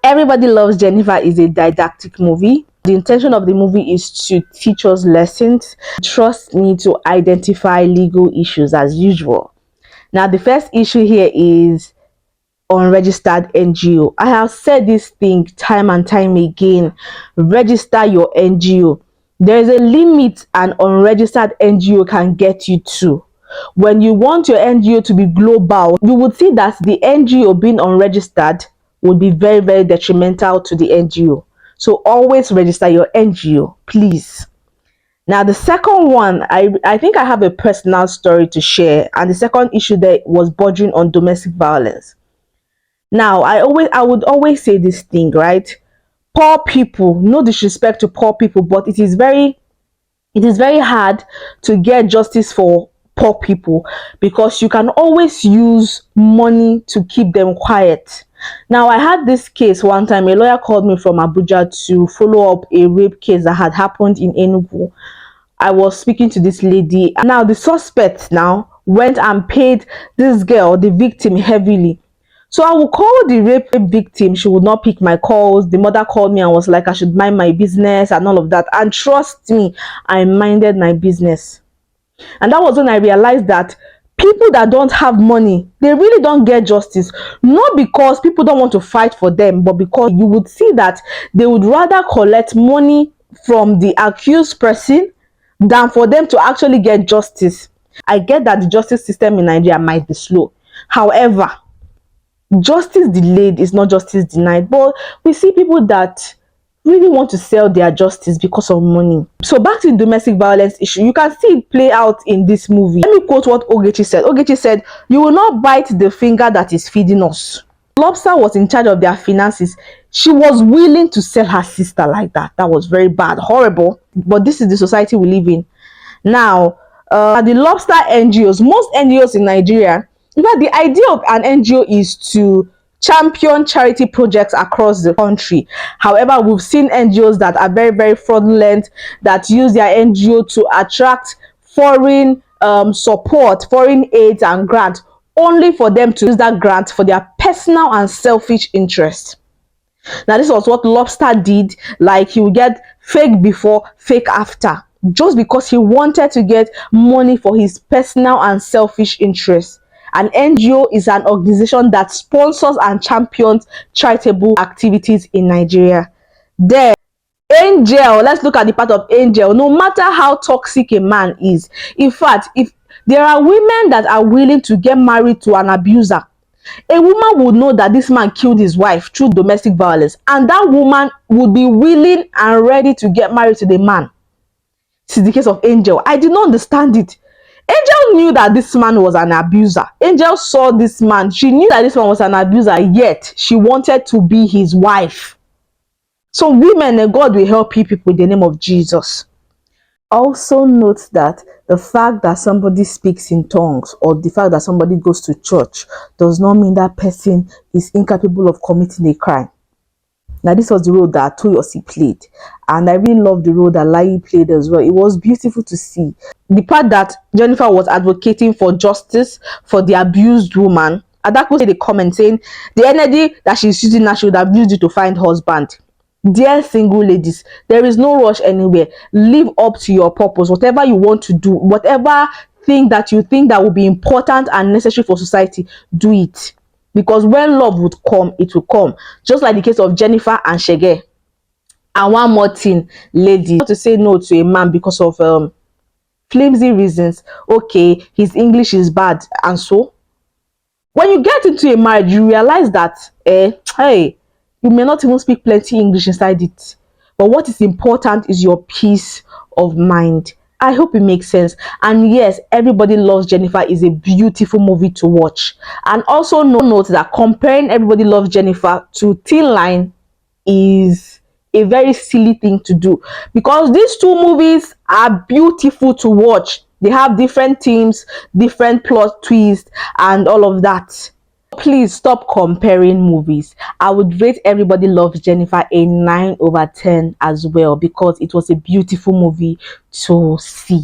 Everybody Loves Jennifer is a didactic movie. The intention of the movie is to teach us lessons. Trust me to identify legal issues as usual. Now, the first issue here is unregistered NGO. I have said this thing time and time again. Register your NGO. There is a limit an unregistered NGO can get you to. When you want your NGO to be global, you would see that the NGO being unregistered would be very, very detrimental to the NGO. So always register your NGO, please. Now, the second one, I think I have a personal story to share. And the second issue there was bordering on domestic violence. Now, I would always say this thing, right? Poor people, no disrespect to poor people, but it is very hard to get justice for poor people because you can always use money to keep them quiet. Now, I had this case one time. A lawyer called me from Abuja to follow up a rape case that had happened in Enugu. I was speaking to this lady. Now, the suspect now went and paid this girl, the victim, heavily. So I would call the rape victim. She would not pick my calls. The mother called me and was like, I should mind my business and all of that. And trust me, I minded my business. And that was when I realized that people that don't have money, they really don't get justice. Not because people don't want to fight for them, but because you would see that they would rather collect money from the accused person than for them to actually get justice. I get that the justice system in Nigeria might be slow. However, justice delayed is not justice denied. But we see people that really want to sell their justice because of money. So back to the domestic violence issue, you can see it play out in this movie. Let me quote what Ogechi said. Ogechi said, "You will not bite the finger that is feeding us." Lobster was in charge of their finances. She was willing to sell her sister like that. That was very bad, horrible. But this is the society we live in. Now, the Lobster NGOs, most NGOs in Nigeria, in fact, the idea of an NGO is to champion charity projects across the country. However, we've seen NGOs that are very, very fraudulent, that use their NGO to attract foreign support, foreign aid and grant, only for them to use that grant for their personal and selfish interest. Now, this was what Lobster did. Like, he would get fake before, fake after, just because he wanted to get money for his personal and selfish interest. An NGO is an organization that sponsors and champions charitable activities in Nigeria. Then, Angel, let's look at the part of Angel. No matter how toxic a man is, in fact, if there are women that are willing to get married to an abuser, a woman would know that this man killed his wife through domestic violence, and that woman would be willing and ready to get married to the man. This is the case of Angel. I did not understand it. Angel knew that this man was an abuser. Angel saw this man. She knew that this man was an abuser, yet she wanted to be his wife. So women, God will help you people in the name of Jesus. Also note that the fact that somebody speaks in tongues or the fact that somebody goes to church does not mean that person is incapable of committing a crime. Now, this was the role that Toyosi played, and I really loved the role that Lai played as well. It was beautiful to see. The part that Jennifer was advocating for justice for the abused woman, Adako said a comment saying, the energy that she's using now, she would have used it to find husband. Dear single ladies, there is no rush anywhere. Live up to your purpose. Whatever you want to do, whatever thing that you think that will be important and necessary for society, do it. Because when love would come, it will come. Just like the case of Jennifer and Shege. And one more thing, ladies, to say no to a man because of flimsy reasons. Okay, his English is bad, and so when you get into a marriage, you realize that hey, you may not even speak plenty English inside it, but what is important is your peace of mind. I hope it makes sense. And yes, Everybody Loves Jennifer is a beautiful movie to watch. And also note that comparing Everybody Loves Jennifer to Thin Line is a very silly thing to do, because these two movies are beautiful to watch. They have different themes, different plot twists, and all of that. Please stop comparing movies. I would rate Everybody Loves Jennifer a 9/10 as well, because it was a beautiful movie to see.